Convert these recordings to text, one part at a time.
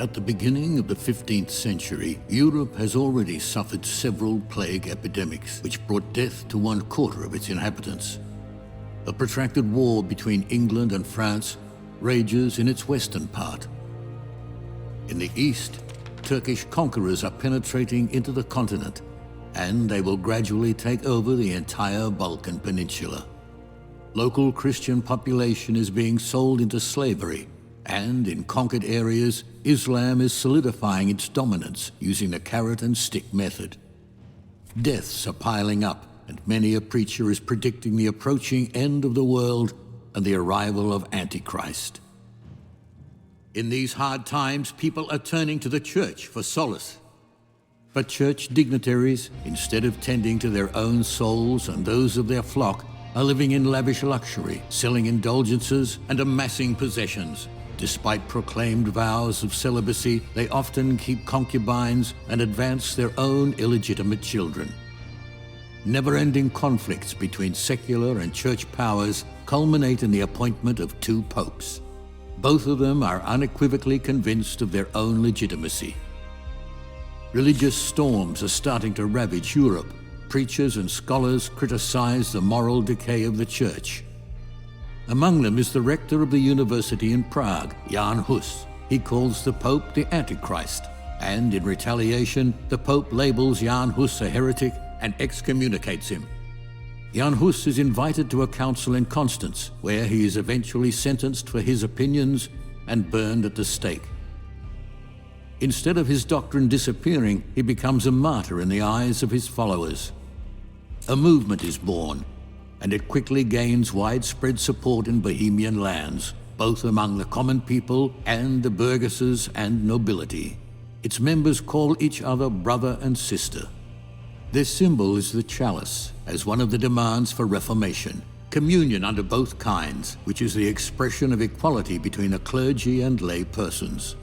At the beginning of the 15th century, Europe has already suffered several plague epidemics, which brought death to 1/4 of its inhabitants. A protracted war between England and France rages in its western part. In the east, Turkish conquerors are penetrating into the continent, and they will gradually take over the entire Balkan Peninsula. Local Christian population is being sold into slavery, and in conquered areas, Islam is solidifying its dominance using the carrot and stick method. Deaths are piling up, and many a preacher is predicting the approaching end of the world and the arrival of Antichrist. In these hard times, people are turning to the church for solace. But church dignitaries, instead of tending to their own souls and those of their flock, are living in lavish luxury, selling indulgences and amassing possessions. Despite proclaimed vows of celibacy, they often keep concubines and advance their own illegitimate children. Never-ending conflicts between secular and church powers culminate in the appointment of 2 popes. Both of them are unequivocally convinced of their own legitimacy. Religious storms are starting to ravage Europe. Preachers and scholars criticize the moral decay of the church. Among them is the rector of the university in Prague, Jan Hus. He calls the Pope the Antichrist, and in retaliation, the Pope labels Jan Hus a heretic and excommunicates him. Jan Hus is invited to a council in Constance, where he is eventually sentenced for his opinions and burned at the stake. Instead of his doctrine disappearing, he becomes a martyr in the eyes of his followers. A movement is born, and it quickly gains widespread support in Bohemian lands, both among the common people and the burgesses and nobility. Its members call each other brother and sister. Their symbol is the chalice, as one of the demands for Reformation, communion under both kinds, which is the expression of equality between the clergy and lay persons.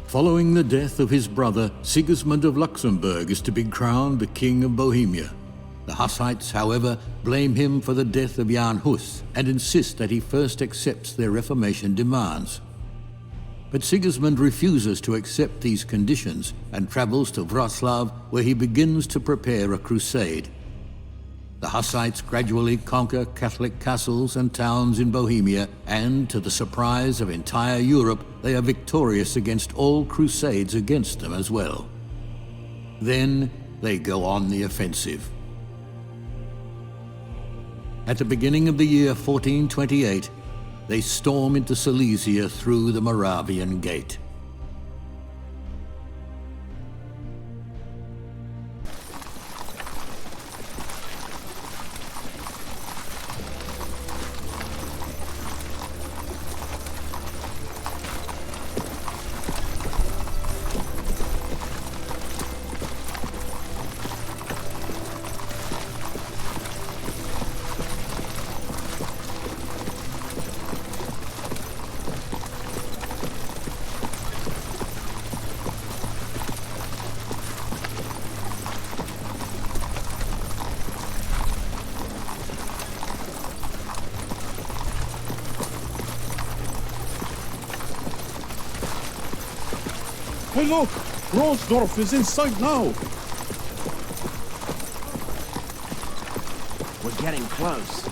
Following the death of his brother, Sigismund of Luxembourg is to be crowned the King of Bohemia. The Hussites, however, blame him for the death of Jan Hus and insist that he first accepts their Reformation demands. But Sigismund refuses to accept these conditions and travels to Wrocław, where he begins to prepare a crusade. The Hussites gradually conquer Catholic castles and towns in Bohemia, and to the surprise of entire Europe, they are victorious against all crusades against them as well. Then they go on the offensive. At the beginning of the year 1428, they storm into Silesia through the Moravian Gate. Hey look! Rosdorf is in sight now! We're getting close.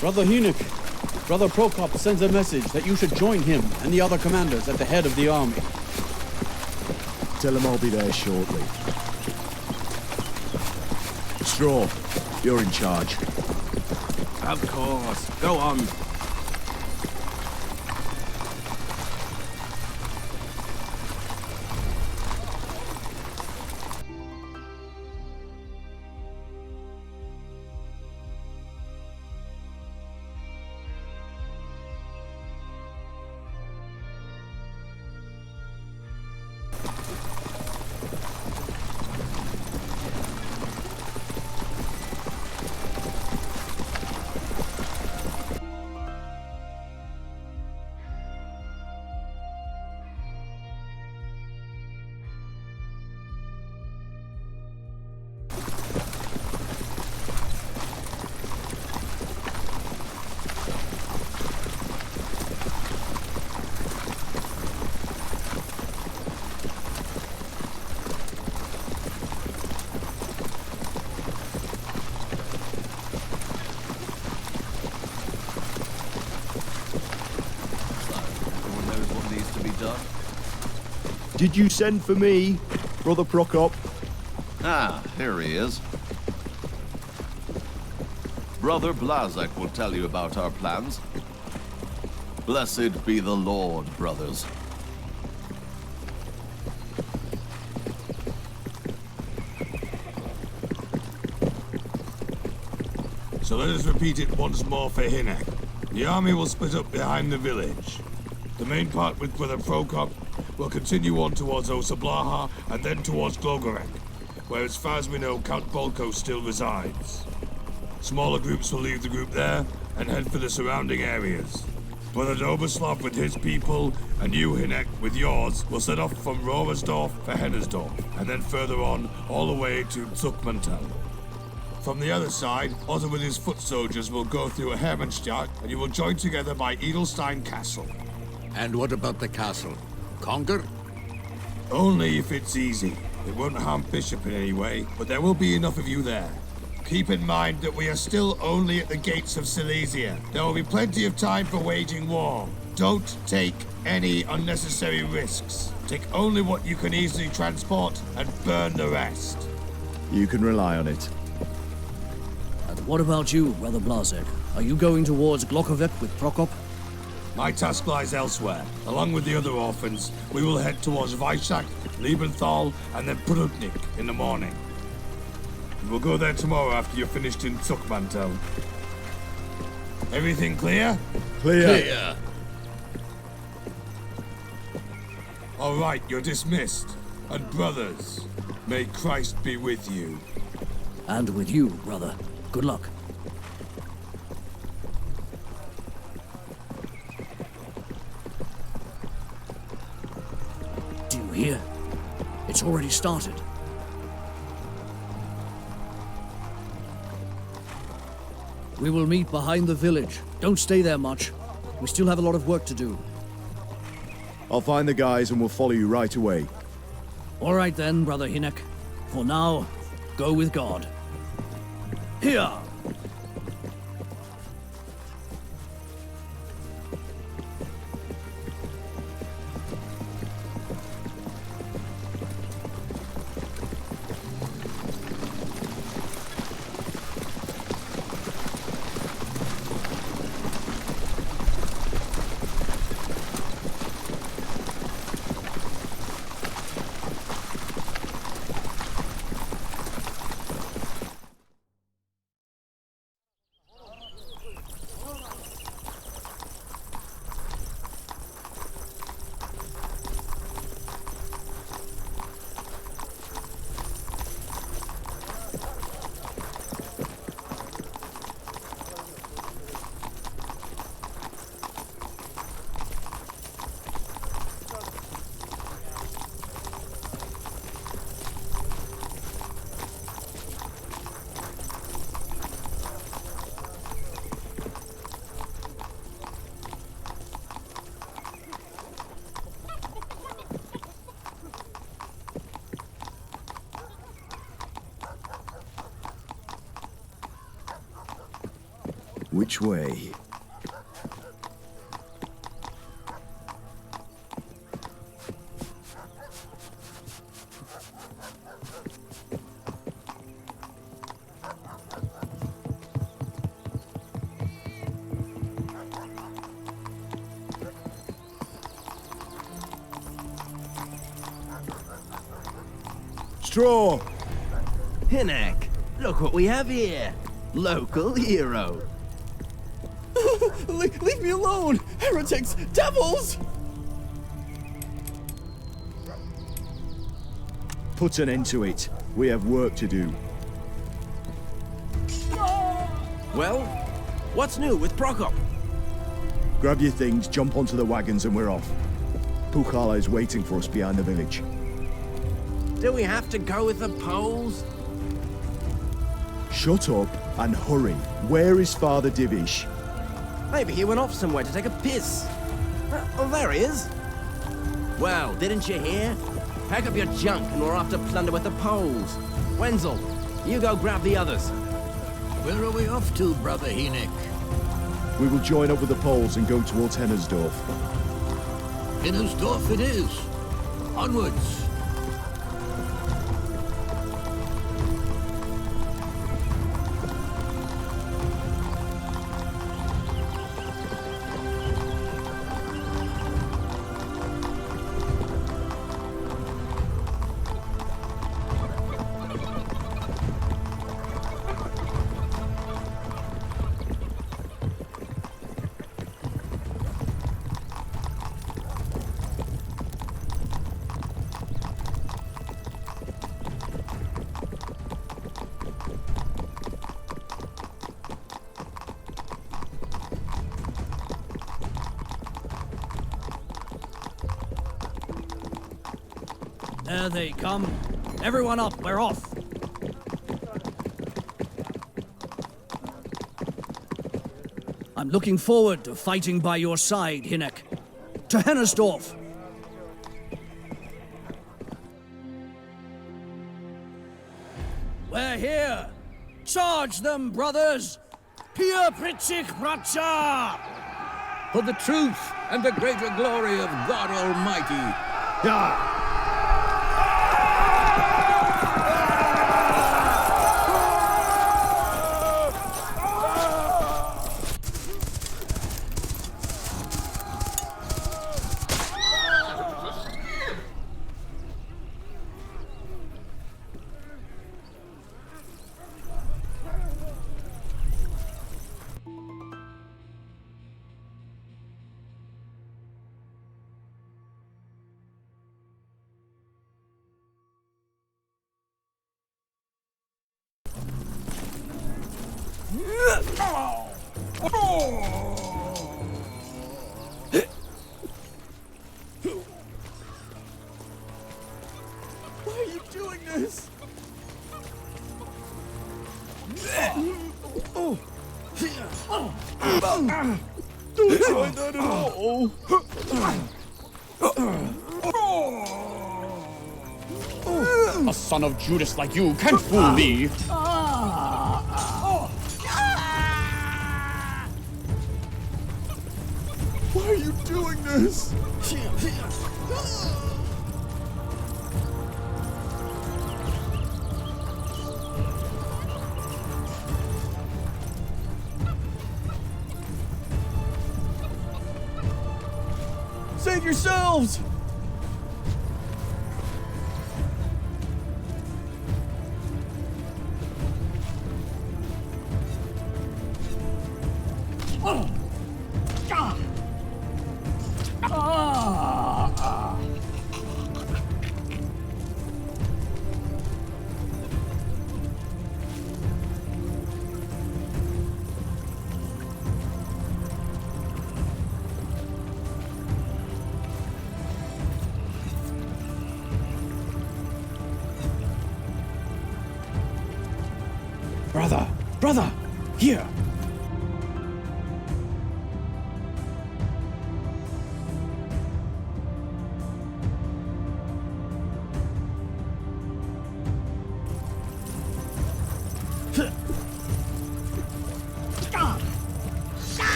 Brother Hynek, Brother Prokop sends a message that you should join him and the other commanders at the head of the army. Tell him I'll be there shortly. Straw, you're in charge. Of course. Go on. Did you send for me, Brother Prokop? Ah, here he is. Brother Blazek will tell you about our plans. Blessed be the Lord, brothers. So let us repeat it once more for Hinek. The army will split up behind the village. The main part with Brother Prokop will continue on towards Osablaha and then towards Glogorek, where as far as we know Count Bolko still resides. Smaller groups will leave the group there and head for the surrounding areas. Brother Doberslav with his people and you, Hinek, with yours, will set off from Roversdorf for Hennersdorf, and then further on, all the way to Zuckmantel. From the other side, Otto with his foot soldiers will go through Hermannstadt, and you will join together by Edelstein Castle. And what about the castle? Conquer? Only if it's easy. It won't harm Bishop in any way, but there will be enough of you there. Keep in mind that we are still only at the gates of Silesia. There will be plenty of time for waging war. Don't take any unnecessary risks. Take only what you can easily transport and burn the rest. You can rely on it. And what about you, Brother Blazek? Are you going towards Glockovec with Prokop? My task lies elsewhere. Along with the other orphans, we will head towards Weissach, Liebenthal, and then Prudnik in the morning. And we'll go there tomorrow after you're finished in Zuckmantel. Everything clear? Clear. All right, you're dismissed. And brothers, may Christ be with you. And with you, brother. Good luck. Do you hear? It's already started. We will meet behind the village. Don't stay there much. We still have a lot of work to do. I'll find the guys and we'll follow you right away. All right then, Brother Hinek. For now, go with God. Here! Which way? Straw! Hinek, look what we have here. Local hero. Leave me alone! Heretics! Devils! Put an end to it. We have work to do. Well, what's new with Prokop? Grab your things, jump onto the wagons, and we're off. Pukala is waiting for us behind the village. Do we have to go with the Poles? Shut up and hurry. Where is Father Divish? Maybe he went off somewhere to take a piss. Oh, there he is. Well, didn't you hear? Pack up your junk and we're off to plunder with the Poles. Wenzel, you go grab the others. Where are we off to, Brother Hinek? We will join up with the Poles and go towards Hennersdorf. Innersdorf it is. Onwards! There they come. Everyone up, we're off. I'm looking forward to fighting by your side, Hinek. To Hennersdorf. We're here. Charge them, brothers. Pia Pritzig Bracha! For the truth and the greater glory of God Almighty. Yeah. Why are you doing this? Don't try that at all. A son of Judas like you can't fool me. Why are you doing this? Save yourselves! Brother, here.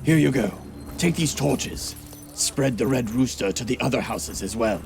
Here you go. Take these torches. Spread the red rooster to the other houses as well.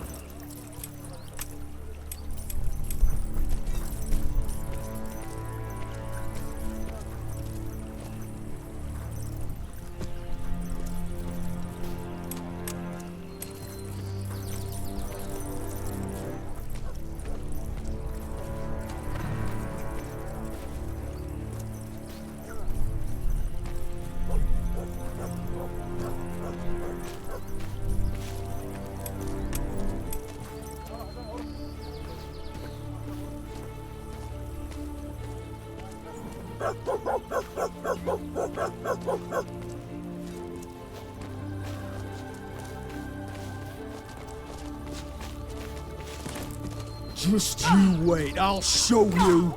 Just you wait, I'll show you!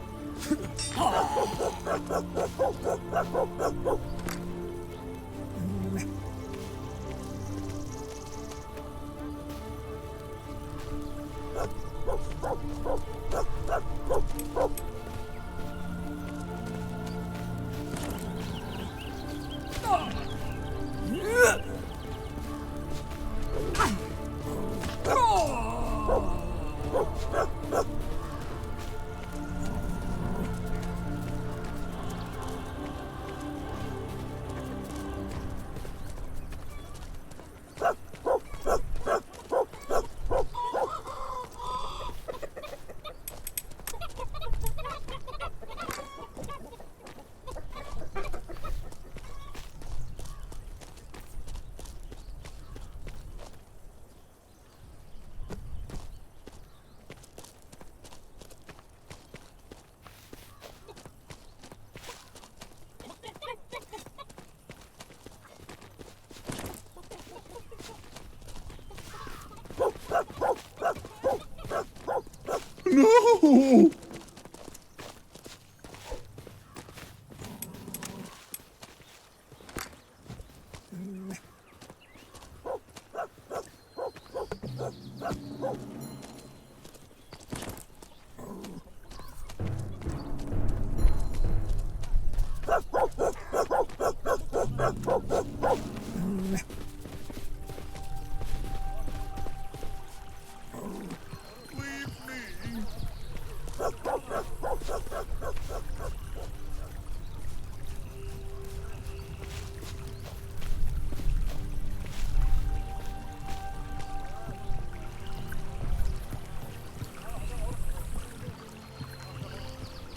No!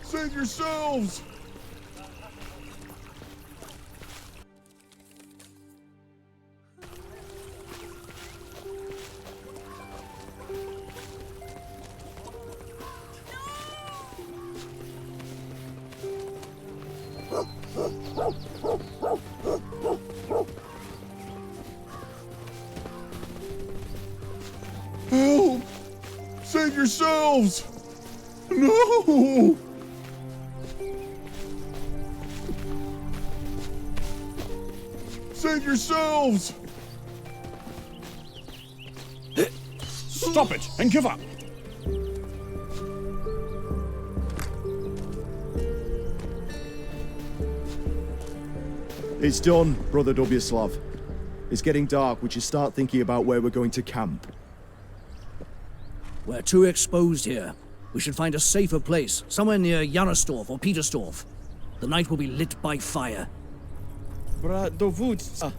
Save yourselves! Help! Save yourselves! No! Save yourselves! Stop it and give up! It's done, Brother Dobyaslav. It's getting dark. We should start thinking about where we're going to camp. We're too exposed here. We should find a safer place, somewhere near Janostorf or Petersdorf. The night will be lit by fire. Bradovutsa.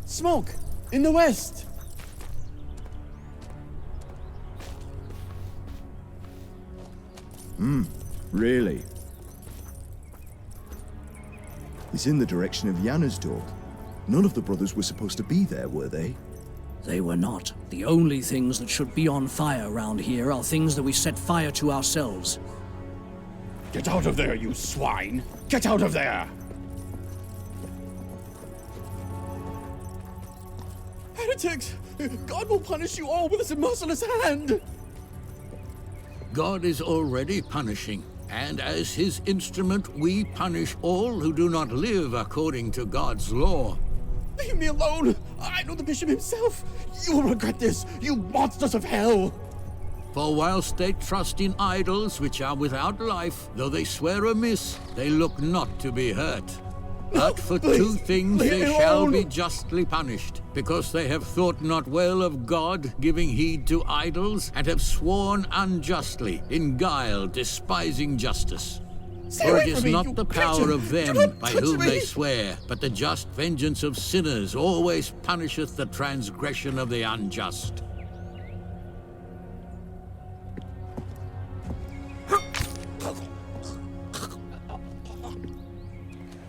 Smoke! In the west! Really? It's in the direction of Janosdorf. None of the brothers were supposed to be there, were they? They were not. The only things that should be on fire around here are things that we set fire to ourselves. Get out of there, you swine! Get out of there! Heretics! God will punish you all with his merciless hand! God is already punishing, and as his instrument, we punish all who do not live according to God's law. Leave me alone! I know the bishop himself! You will regret this, you monsters of hell! For whilst they trust in idols which are without life, though they swear amiss, they look not to be hurt. But for Please, two things leave they me shall alone. be justly punished, because they have thought not well of God, giving heed to idols, and have sworn unjustly, in guile despising justice. Stay For away it is from me, not you the creature. power of Do them not by touch whom me. they swear, but the just vengeance of sinners always punisheth the transgression of the unjust.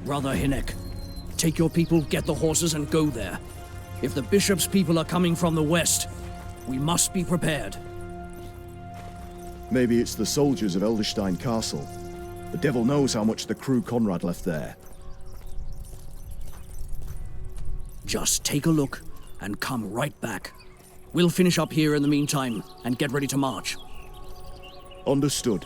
Brother Hinek, take your people, get the horses, and go there. If the bishop's people are coming from the west, we must be prepared. Maybe it's the soldiers of Elderstein Castle. The devil knows how much the crew Conrad left there. Just take a look and come right back. We'll finish up here in the meantime and get ready to march. Understood.